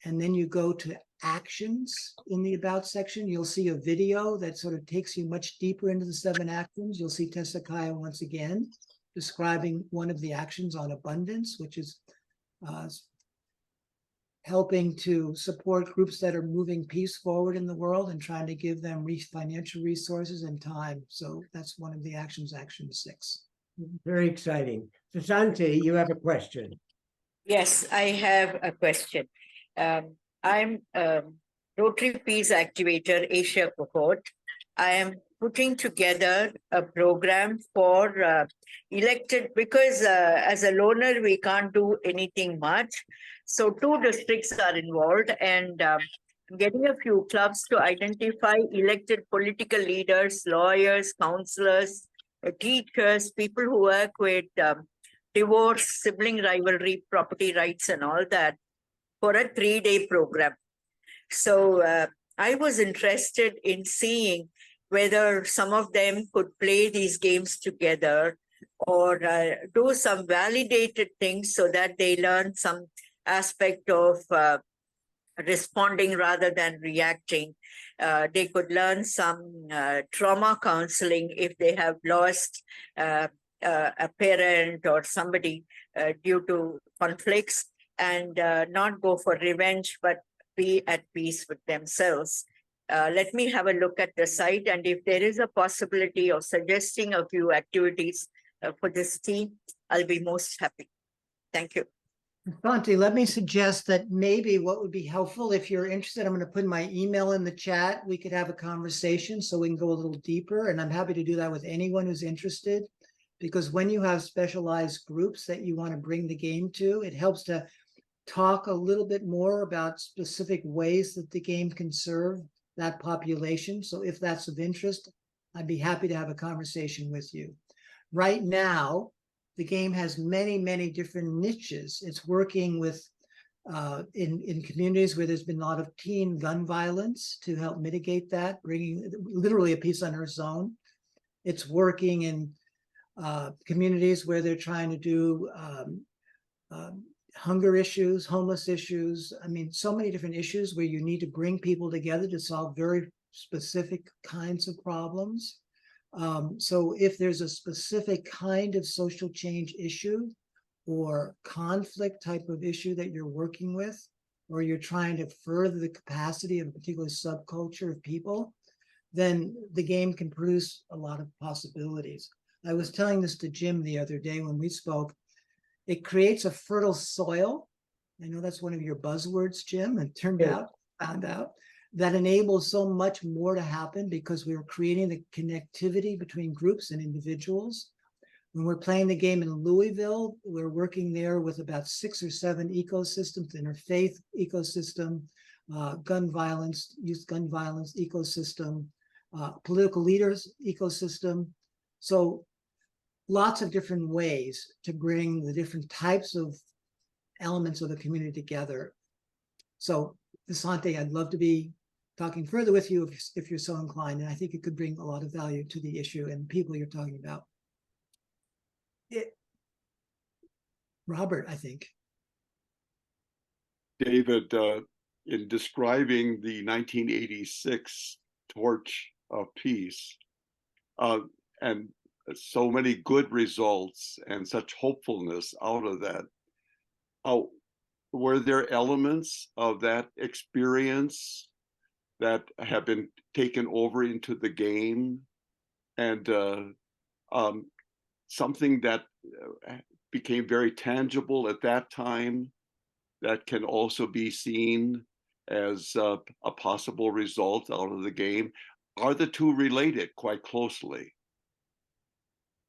and then you go to Actions in the About section, you'll see a video that sort of takes you much deeper into the 7 actions. You'll see Tessakaya once again describing one of the actions on abundance, which is helping to support groups that are moving peace forward in the world and trying to give them financial resources and time. So that's one of the actions, action 6. Very exciting. Susanti, you have a question. Yes, I have a question. I'm Rotary Peace Activator Asia cohort. I am putting together a program for elected, because as a loner, we can't do anything much. So 2 districts are involved, and getting a few clubs to identify elected political leaders, lawyers, counselors, teachers, people who work with divorce, sibling rivalry, property rights, and all that for a 3-day program. So I was interested in seeing whether some of them could play these games together or do some validated things so that they learn some aspect of responding rather than reacting. They could learn some trauma counseling if they have lost a parent or somebody due to conflicts, and not go for revenge, but be at peace with themselves. Let me have a look at the site, and if there is a possibility of suggesting a few activities for this team, I'll be most happy. Thank you. Santi, let me suggest that maybe what would be helpful, if you're interested, I'm going to put my email in the chat. We could have a conversation so we can go a little deeper. And I'm happy to do that with anyone who's interested, because when you have specialized groups that you want to bring the game to, it helps to talk a little bit more about specific ways that the game can serve that population. So if that's of interest, I'd be happy to have a conversation with you. Right now, the game has many, many different niches. It's working with in communities where there's been a lot of teen gun violence to help mitigate that, bringing literally a peace on earth zone. It's working in communities where they're trying to do hunger issues, homeless issues. I mean, so many different issues where you need to bring people together to solve very specific kinds of problems. So if there's a specific kind of social change issue or conflict type of issue that you're working with, or you're trying to further the capacity of a particular subculture of people, then the game can produce a lot of possibilities. I was telling this to Jim the other day when we spoke. It creates a fertile soil. I know that's one of your buzzwords, Jim, and found out that enables so much more to happen because we are creating the connectivity between groups and individuals. When we're playing the game in Louisville, we're working there with about 6 or 7 ecosystems: interfaith ecosystem, gun violence, youth gun violence ecosystem, political leaders ecosystem. So lots of different ways to bring the different types of elements of the community together. So, Asante, I'd love to be talking further with you if you're so inclined, and I think it could bring a lot of value to the issue and people you're talking about. Robert, I think. David, in describing the 1986 Torch of Peace, and so many good results and such hopefulness out of that, were there elements of that experience that have been taken over into the game, and something that became very tangible at that time that can also be seen as a possible result out of the game? Are the two related quite closely?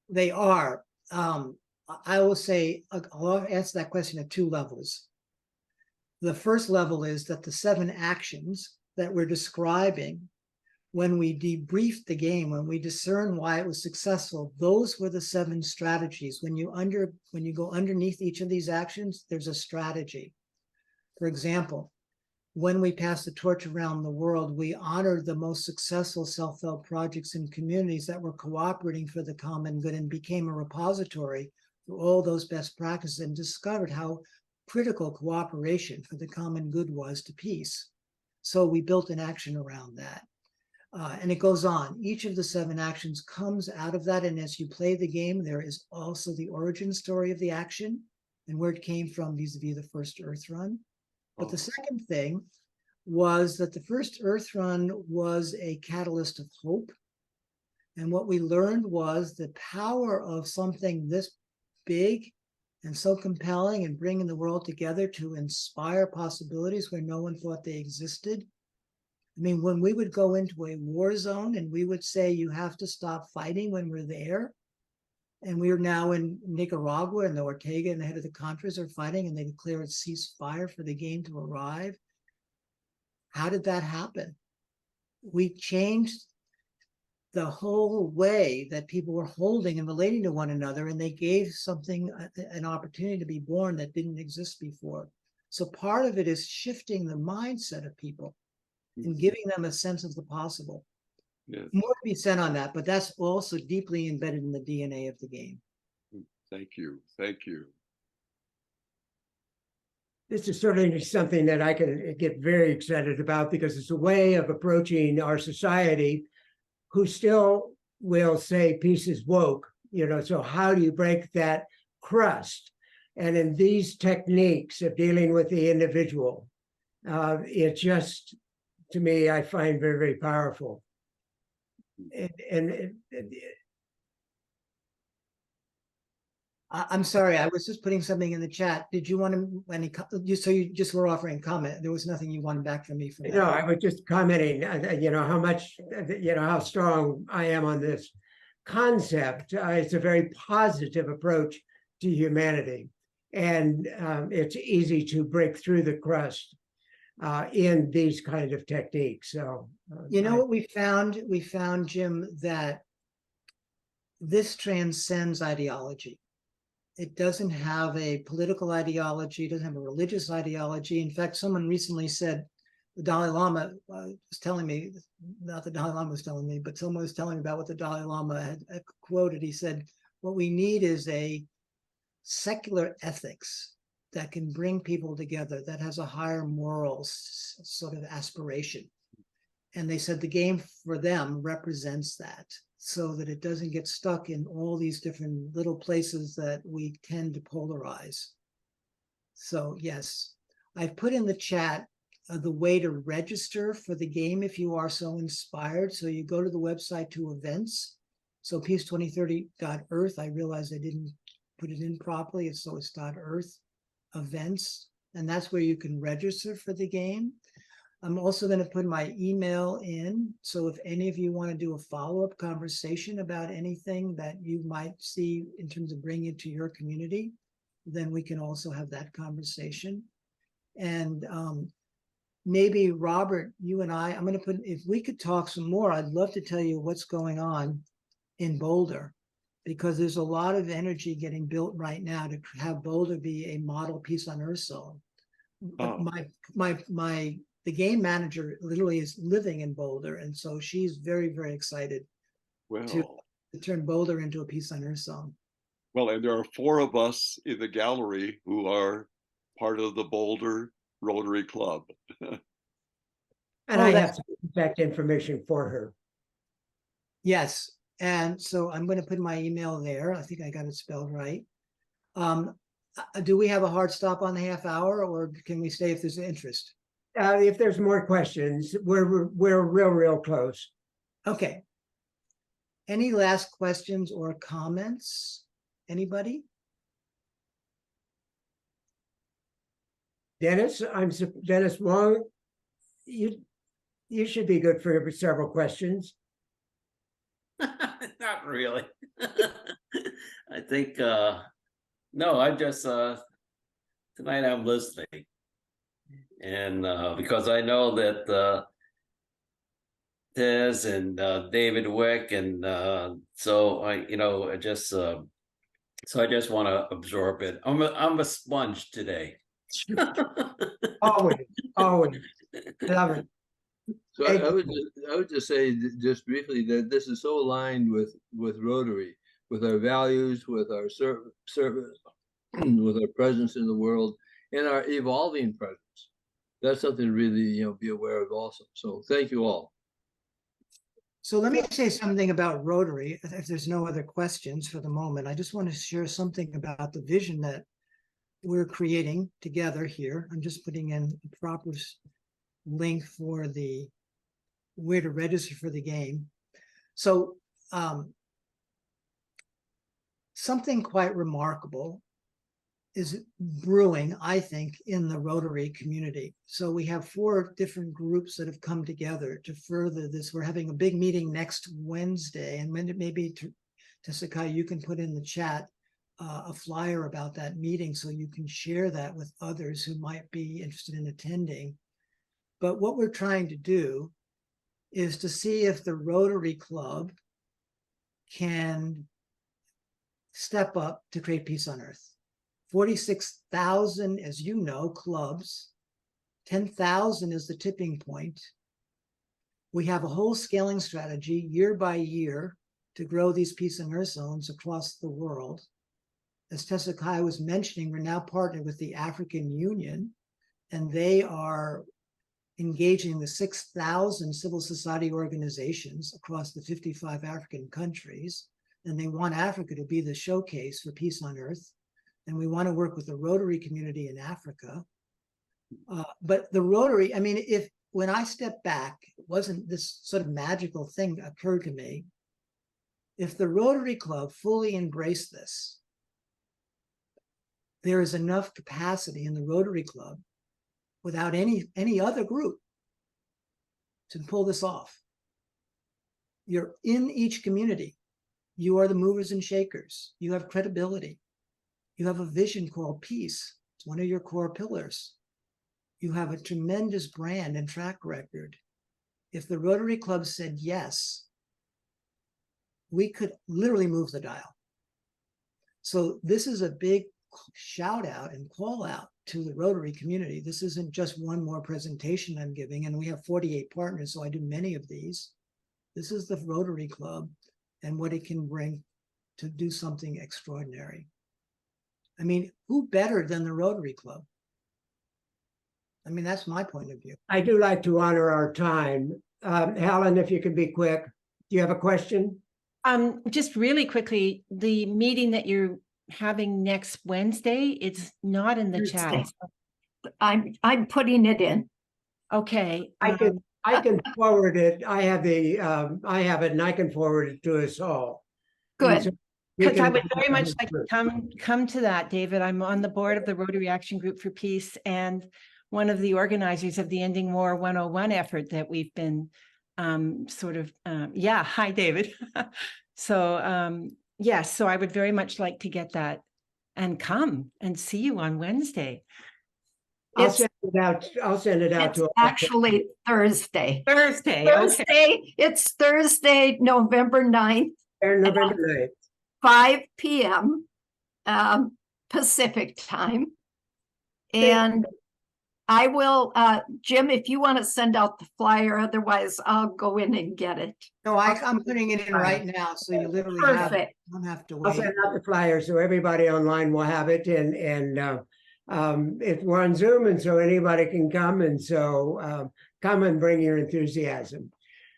They are. I will say, I'll answer that question at 2 levels. The first level is that the 7 actions that we're describing, when we debrief the game, when we discern why it was successful, those were the 7 strategies. When you go underneath each of these actions, there's a strategy. For example, when we passed the torch around the world, we honored the most successful self-help projects in communities that were cooperating for the common good and became a repository for all those best practices, and discovered how critical cooperation for the common good was to peace. So we built an action around that. And it goes on. Each of the 7 actions comes out of that. And as you play the game, there is also the origin story of the action and where it came from vis-a-vis the first Earth Run. But the second thing was that the first Earth Run was a catalyst of hope. And what we learned was the power of something this big and so compelling and bringing the world together to inspire possibilities where no one thought they existed. I mean, when we would go into a war zone and we would say, you have to stop fighting when we're there. And we are now in Nicaragua, and the Ortega and the head of the Contras are fighting, and they declare a ceasefire for the game to arrive. How did that happen? We changed the whole way that people were holding and relating to one another, and they gave something an opportunity to be born that didn't exist before. So part of it is shifting the mindset of people and giving them a sense of the possible. Yes. More to be said on that, but that's also deeply embedded in the DNA of the game. Thank you. Thank you. This is certainly something that I can get very excited about because it's a way of approaching our society who still will say peace is woke, so how do you break that crust? And in these techniques of dealing with the individual, it just, to me, I find very, very powerful. I'm sorry, I was just putting something in the chat. Did you want to, so you just were offering comment. There was nothing you wanted back from me for that. No, I was just commenting, how much, how strong I am on this concept. It's a very positive approach to humanity. And it's easy to break through the crust in these kind of techniques. So, what we found? We found, Jim, that this transcends ideology. It doesn't have a political ideology, it doesn't have a religious ideology. In fact, someone recently said, the Dalai Lama was telling me, not the Dalai Lama was telling me, but someone was telling me about what the Dalai Lama had quoted. He said, what we need is a secular ethics that can bring people together, that has a higher moral sort of aspiration. And they said the game for them represents that, so that it doesn't get stuck in all these different little places that we tend to polarize. So yes, I've put in the chat the way to register for the game if you are so inspired. So you go to the website to events. So peace2030.earth. I realized I didn't put it in properly. So it's .earth events. And that's where you can register for the game. I'm also going to put my email in. So if any of you want to do a follow-up conversation about anything that you might see in terms of bringing it to your community, then we can also have that conversation. And maybe Robert, you and I'm going to put, if we could talk some more, I'd love to tell you what's going on in Boulder, because there's a lot of energy getting built right now to have Boulder be a model Peace on Earth zone. Oh. The game manager literally is living in Boulder, and so she's very, very excited to turn Boulder into a Peace on Earth zone. Well, and there are 4 of us in the gallery who are part of the Boulder Rotary Club. And I have some contact information for her. Yes, and so I'm going to put my email there. I think I got it spelled right. Do we have a hard stop on the half hour, or can we stay if there's interest? If there's more questions, we're real close. Okay. Any last questions or comments? Anybody? Dennis, Dennis Wong. You should be good for several questions. Not really. I think no, I just tonight I'm listening. And because I know that Tez and David Wick, and so I just so I just want to absorb it. I'm a sponge today. always. Love it. So I would just say just briefly that this is so aligned with Rotary, with our values, with our service, with our presence in the world, and our evolving presence. That's something to really be aware of also. So thank you all. So let me say something about Rotary. If there's no other questions for the moment, I just want to share something about the vision that we're creating together here. I'm just putting in a proper link for the where to register for the game. So something quite remarkable is brewing, I think, in the Rotary community. So we have 4 different groups that have come together to further this. We're having a big meeting next Wednesday, and maybe to Sakai, you can put in the chat a flyer about that meeting so you can share that with others who might be interested in attending. But what we're trying to do is to see if the Rotary Club can step up to create peace on earth. 46,000, as you know, clubs. 10,000 is the tipping point. We have a whole scaling strategy year by year to grow these peace and earth zones across the world. As Tessa Kai was mentioning, we're now partnered with the African Union, and they are engaging the 6,000 civil society organizations across the 55 African countries. And they want Africa to be the showcase for peace on earth. And we want to work with the Rotary community in Africa. But the Rotary, I mean, when I stepped back, it wasn't this sort of magical thing occurred to me. If the Rotary Club fully embraced this, there is enough capacity in the Rotary Club without any other group to pull this off. You're in each community. You are the movers and shakers. You have credibility. You have a vision called peace. It's one of your core pillars. You have a tremendous brand and track record. If the Rotary Club said yes, we could literally move the dial. So this is a big shout out and call out to the Rotary community. This isn't just one more presentation I'm giving, and we have 48 partners, so I do many of these. This is the Rotary Club and what it can bring to do something extraordinary. I mean, who better than the Rotary Club? I mean, that's my point of view. I do like to honor our time. Helen, if you could be quick. Do you have a question? Just really quickly, the meeting that you're having next Wednesday, it's not in the chat. I'm putting it in. Okay. I can forward it. I have it and I can forward it to us all. Good. Because I would very much like to come to that, David. I'm on the board of the Rotary Action Group for Peace and one of the organizers of the Ending War 101 effort that we've been hi, David. So yes, so I would very much like to get that and come and see you on Wednesday. I'll send it out to actually Thursday. Thursday. It's Thursday, November 9th. November 9th. 5 p.m. Pacific time. And I will, Jim, if you want to send out the flyer, otherwise I'll go in and get it. No, I'm putting it in right now, so you literally don't have to wait. I'll send out the flyer so everybody online will have it, and we're on Zoom, and so anybody can come, and so come and bring your enthusiasm.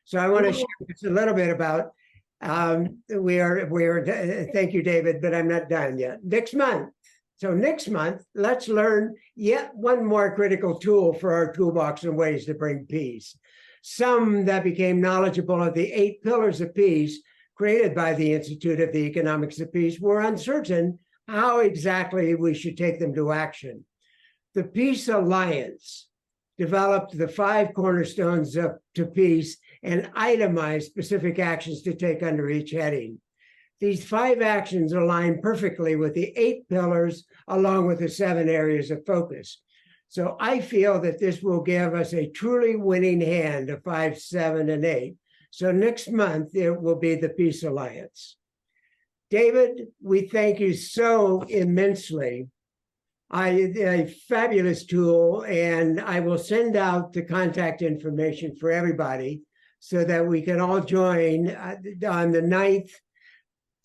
So I want to share just a little bit about we are thank you, David, but I'm not done yet. Next month, let's learn yet one more critical tool for our toolbox and ways to bring peace. Some that became knowledgeable of the 8 pillars of peace created by the Institute of the Economics of Peace were uncertain how exactly we should take them to action. The Peace Alliance developed the 5 cornerstones to peace and itemized specific actions to take under each heading. These 5 actions align perfectly with the 8 pillars, along with the 7 areas of focus. So I feel that this will give us a truly winning hand of 5, 7, and 8. So next month, it will be the Peace Alliance. David, we thank you so immensely. A fabulous tool, and I will send out the contact information for everybody so that we can all join on the 9th.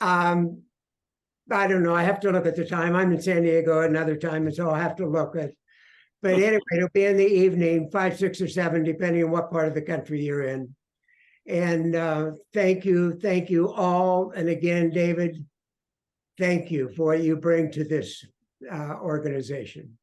I don't know. I have to look at the time. I'm in San Diego at another time, and so I'll have to look at. But anyway, it'll be in the evening, 5, 6, or 7, depending on what part of the country you're in. And thank you all. And again, David, thank you for what you bring to this organization.